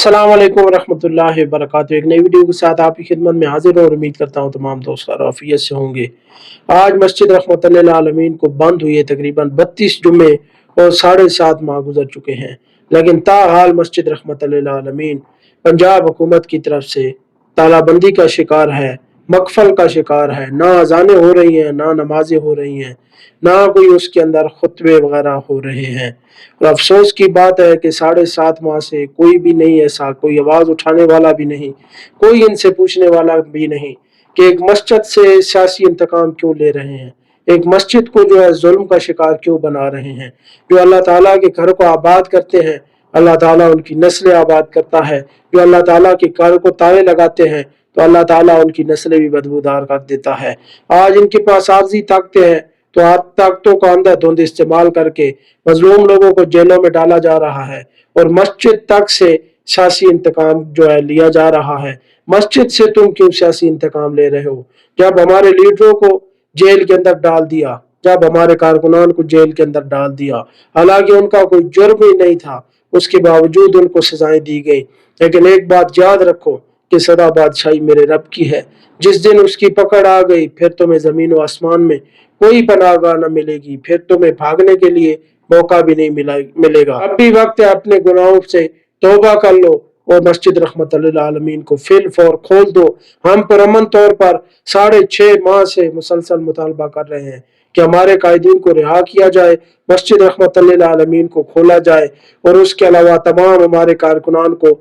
अस्सलाम वालेकुम रहमतुल्लाहि व बरकातुहू। एक नई वीडियो के साथ आपकी खिदमत में हाजिर हूँ और उम्मीद करता हूँ तमाम दोस्त आफियत से होंगे। आज मस्जिद रहमतुल लिल आलमीन को बंद हुए तकरीबन 32 जुम्मे और 7.5 माह गुजर चुके हैं, लेकिन ताहाल मस्जिद रहमतुल लिल आलमीन पंजाब हुकूमत की तरफ से तालाबंदी का शिकार है, मकफल का शिकार है। ना अजानें हो रही हैं, ना नमाजें हो रही हैं, ना कोई उसके अंदर खुतबे वगैरह हो रहे हैं। और अफसोस की बात है कि 7.5 माह से कोई भी नहीं, ऐसा कोई आवाज उठाने वाला भी नहीं, कोई इनसे पूछने वाला भी नहीं कि एक मस्जिद से सियासी इंतकाम क्यों ले रहे हैं, एक मस्जिद को जो है जुल्म का शिकार क्यों बना रहे हैं। जो अल्लाह ताला के घर को आबाद करते हैं, अल्लाह ताला उनकी नस्लें आबाद करता है। जो अल्लाह ताला के घर को ताले लगाते हैं तो अल्लाह ताला उनकी नस्लें भी बदबूदार कर देता है। आज इनके पास आर्जी ताकतें हैं तो ताकतों का अंधाधुंध इस्तेमाल करके मजलूम लोगों को जेलों में डाला जा रहा है और मस्जिद तक से सियासी इंतकाम जो है लिया जा रहा है। मस्जिद से तुम क्यों सियासी इंतकाम ले रहे हो? जब हमारे लीडरों को जेल के अंदर डाल दिया, जब हमारे कारकुनान को जेल के अंदर डाल दिया, हालांकि उनका कोई जुर्म ही नहीं था, उसके बावजूद उनको सजाएं दी गई। लेकिन एक बात याद रखो कि सदा बादशाही मेरे रब की है। जिस दिन उसकी पकड़ आ गई फिर तुम्हें जमीन व आसमान में कोई पनाहगाह न मिलेगी, फिर तुम्हें भागने के लिए मौका भी नहीं मिलेगा। अब भी वक्त है, अपने गुनाहों से तौबा कर लो और मस्जिद रहमतुल लिल आलमीन को फिल फौर खोल दो। हम पुरअमन तौर पर 6.5 माह से मुसलसल मुतालबा कर रहे हैं कि हमारे कायदीन को रिहा किया जाए, मस्जिद रहमतुल लिल आलमीन को खोला जाए और उसके अलावा तमाम हमारे कारकुनान को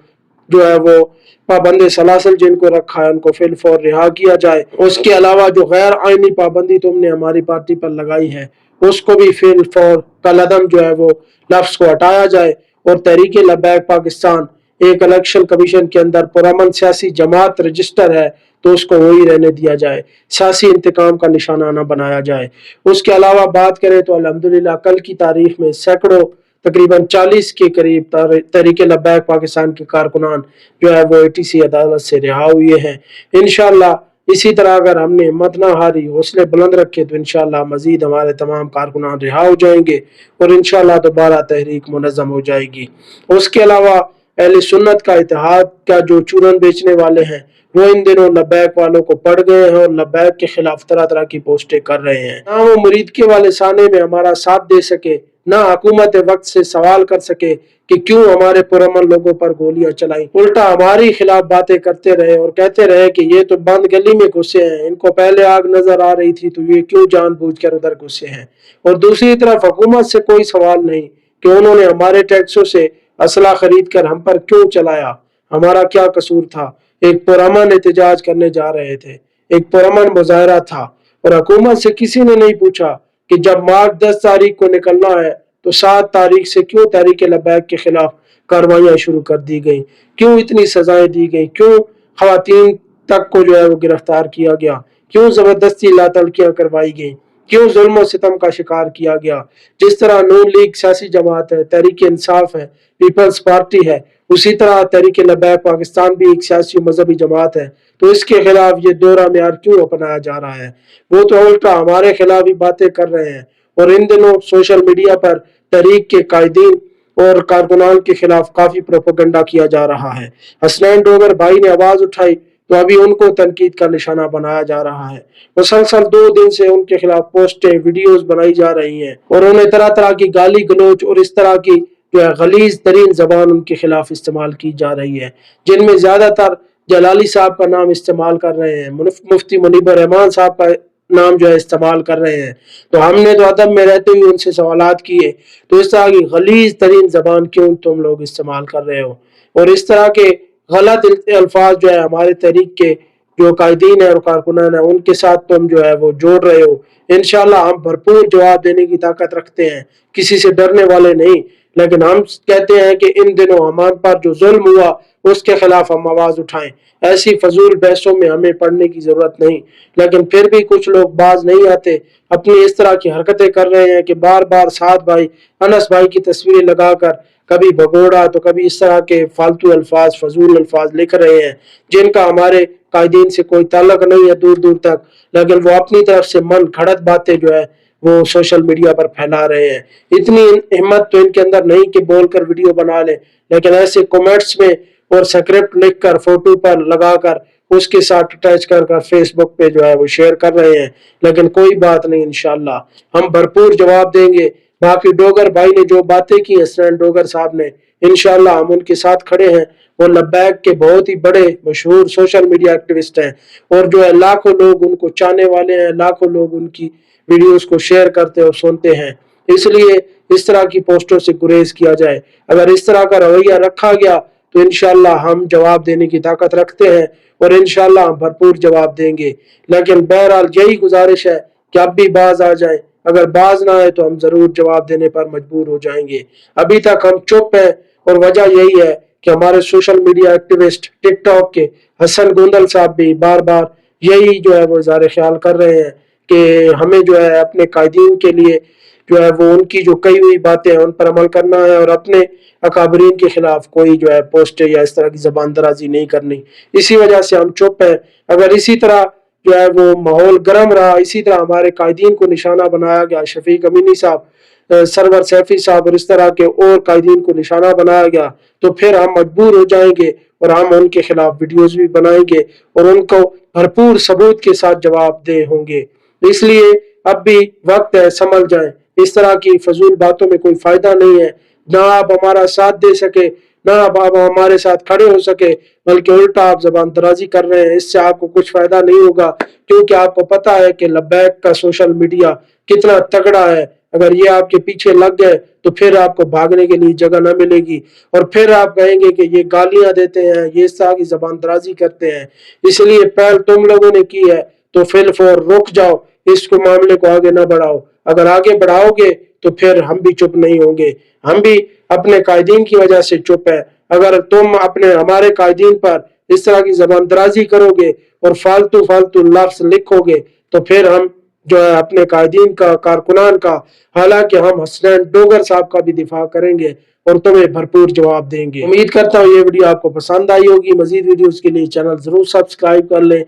जो है वो पाबंदी सलासल जिनको रखा है उनको फिल फौर रिहा किया जाए। उसके अलावा जो गैर आईनी पाबंदी तुमने हमारी पार्टी पर लगाई है उसको भी फिल फौर कलदम जो है वो लफ्ज को हटाया जाए और तहरीक लब्बैक पाकिस्तान एक इलेक्शन कमीशन के अंदर पुरअमन सियासी जमात रजिस्टर है तो उसको वही रहने दिया जाए, सियासी इंतकाम का निशाना न बनाया जाए। उसके अलावा बात करें तो अल्हम्दुलिल्लाह कल की तारीख में सैकड़ों तकरीबन 40 के करीब तहरीक लब्बैक पाकिस्तान के कारकुनान जो है वो ATC अदालत से रिहा हुए हैं। इंशाअल्लाह इसी तरह अगर हमने हिम्मत ना हारी, हौसले बुलंद रखे तो इंशाअल्लाह मजीद हमारे तमाम कारकुनान रिहा हो जाएंगे और इंशाअल्लाह दोबारा तहरीक मुनज़्ज़म हो जाएगी। उसके अलावा अहले सुन्नत का इत्तेहाद का जो चूरन बेचने वाले हैं वो इन दिनों लब्बैक वालों को पड़ गए हैं और लब्बैक के खिलाफ तरह तरह की पोस्टें कर रहे हैं। ना वो मुरीद के वाले साने में हमारा साथ दे सके, ना हुकूमत वक्त से सवाल कर सके कि क्यों हमारे पुरअमन लोगों पर गोलियां चलाई, उल्टा हमारी खिलाफ बातें करते रहे और कहते रहे कि ये तो बंद गली में घुसे हैं, इनको पहले आग नजर आ रही थी तो ये क्यों जानबूझकर उधर घुसे हैं। और दूसरी तरफ हुकूमत से कोई सवाल नहीं कि उन्होंने हमारे टैक्सों से असला खरीद कर हम पर क्यों चलाया, हमारा क्या कसूर था। एक पुरअमन एहतजाज करने जा रहे थे, एक पुरअमन मुजाहरा था और हुकूमत से किसी ने नहीं पूछा कि जब मार्च 10 तारीख को निकलना है तो 7 तारीख से क्यों तहरीक लब्बैक के खिलाफ कार्रवाइयां शुरू कर दी गई, क्यों इतनी सजाएं दी गई, क्यों खवातीन तक को जो है वो गिरफ्तार किया गया, क्यों जबरदस्ती लातड़कियां करवाई गई, क्यों जुल्म और सितम का शिकार किया गया। जिस तरह नून लीग सियासी जमात है, तहरीक इंसाफ है, पीपल्स पार्टी है, उसी तरह तहरीक लब्बैक पाकिस्तान भी एक सियासी मजहबी जमात है, तो इसके खिलाफ ये दोहरा म्यार क्यों अपनाया जा रहा है। वो तो उल्टा हमारे खिलाफ ही बातें कर रहे हैं और इन दिनों सोशल मीडिया पर तहरीक के कायदीन और कारकुनान के खिलाफ काफी प्रोपेगेंडा किया जा रहा है। हसनैन डोगर भाई ने आवाज उठाई तो अभी उनको तनकीद का निशाना बनाया जा रहा है। मुसलसल 2 दिन से उनके खिलाफ पोस्टें वीडियोस बनाई जा रही हैं और उन्हें तरह तरह की गाली गलोच और इस तरह की जो है गलीज तरीन जबान उनके खिलाफ इस्तेमाल की जा रही है, जिनमें ज्यादातर जलाली साहब का नाम इस्तेमाल कर रहे हैं, मुफ्ती मुनीबर रहमान साहब का नाम जो है इस्तेमाल कर रहे हैं। तो हमने तो अदब में रहते हुए उनसे सवालात किए तो इस तरह की गलीज तरीन जबान क्यों तुम लोग इस्तेमाल कर रहे हो और इस तरह के गलत अल्फाज जो है हमारे तहरीक के जो कायदीन है और कारकुनान है उनके साथ तुम जो है वो जोड़ रहे हो। इंशाल्लाह हम भरपूर जवाब देने की ताकत रखते हैं, किसी से डरने वाले नहीं। लेकिन हम कहते हैं कि इन दिनों हमारे पर जो जुल्म हुआ उसके खिलाफ हम आवाज उठाएं। ऐसी फजूल बहसों में हमें पढ़ने की जरूरत नहीं, लेकिन फिर भी कुछ लोग बाज नहीं आते, अपनी इस तरह की हरकतें कर रहे हैं कि बार बार साद भाई, अनस भाई की तस्वीरें लगाकर कभी भगोड़ा तो कभी इस तरह के फालतू अल्फाज, फजूल अल्फाज लिख रहे हैं जिनका हमारे कायदीन से कोई ताल्लुक नहीं है दूर दूर तक, लेकिन वो अपनी तरफ से मन घड़त बातें जो है वो सोशल मीडिया पर फैला रहे हैं। इतनी हिम्मत तो इनके अंदर नहीं कि बोलकर वीडियो बना ले, लेकिन ऐसे कमेंट्स में और स्क्रिप्ट लिख कर फोटो पर लगाकर उसके साथ अटैच कर कर फेसबुक पे जो है वो शेयर कर रहे हैं। लेकिन कोई बात नहीं, इंशाल्लाह हम भरपूर जवाब देंगे। बाकी डोगर भाई ने जो बातें की, हसनैन डोगर साहब ने, इंशाल्लाह हम उनके साथ खड़े हैं। वो लब्बैक के बहुत ही बड़े मशहूर सोशल मीडिया एक्टिविस्ट हैं और जो है लाखों लोग उनको चाहने वाले हैं, लाखों लोग उनकी वीडियोस को शेयर करते और सुनते हैं। इसलिए इस तरह की पोस्टों से गुरेज किया जाए। अगर इस तरह का रवैया रखा गया तो इंशाल्लाह हम जवाब देने की ताकत रखते हैं और इंशाल्लाह हम भरपूर जवाब देंगे। लेकिन बहरहाल यही गुजारिश है कि अब भी बाज आ जाए। अगर बाज ना आए तो हम जरूर जवाब देने पर मजबूर हो जाएंगे। अभी तक हम चुप हैं और वजह यही है कि हमारे सोशल मीडिया एक्टिविस्ट टिकटॉक के हसन गुंदल साहब भी बार बार यही जो है वो इज़हार ख्याल कर रहे हैं कि हमें जो है अपने कायदीन के लिए जो है वो उनकी जो कही हुई बातें हैं उन पर अमल करना है और अपने अकाबरीन के खिलाफ कोई जो है पोस्ट या इस तरह की जबान दराजी नहीं करनी। इसी वजह से हम चुप हैं। अगर इसी तरह जो है वो माहौल गर्म रहा, इसी तरह हमारे कायदीन को निशाना बनाया गया, शफीक अमीनी साहब, सरवर सैफी साहब और इस तरह के और कायदीन को निशाना बनाया गया, तो फिर हम मजबूर हो जाएंगे और हम उनके खिलाफ वीडियोस भी बनाएंगे और उनको भरपूर सबूत के साथ जवाब दे होंगे। इसलिए अब भी वक्त है, संभल जाएं। इस तरह की फजूल बातों में कोई फायदा नहीं है। ना आप हमारा साथ दे सके, ना आप हमारे साथ खड़े हो सके, बल्कि उल्टा आप जबान दराजी कर रहे हैं। इससे आपको कुछ फायदा नहीं होगा, क्योंकि आपको पता है कि लब्बैक का सोशल मीडिया कितना तगड़ा है। अगर ये आपके पीछे लग गए तो फिर आपको भागने के लिए जगह न मिलेगी और फिर आप कहेंगे कि ये गालियां देते हैं, ये इस तरह की जबान दराजी करते हैं। इसलिए पहल तुम लोगों ने की है तो फिलफौर रुक जाओ, इसको मामले को आगे न बढ़ाओ। अगर आगे बढ़ाओगे तो फिर हम भी चुप नहीं होंगे। हम भी अपने कायदीन की वजह से चुप है। अगर तुम अपने हमारे कायदीन पर इस तरह की जबान दराजी करोगे और फालतू फालतू लफ्ज लिखोगे तो फिर हम जो है अपने कायदीन का, कारकुनान का, हालांकि हम हसनैन डोगर साहब का भी दिफा करेंगे और तुम्हें भरपूर जवाब देंगे। उम्मीद करता हूँ ये वीडियो आपको पसंद आई होगी। मजीद वीडियोस के लिए चैनल जरूर सब्सक्राइब कर लें।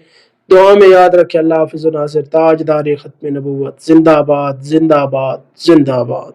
दुआ में याद रखें। अल्लाह हाफिज़ नासिर, ताजदार खत्म नबूवत। जिंदाबाद जिंदाबाद जिंदाबाद।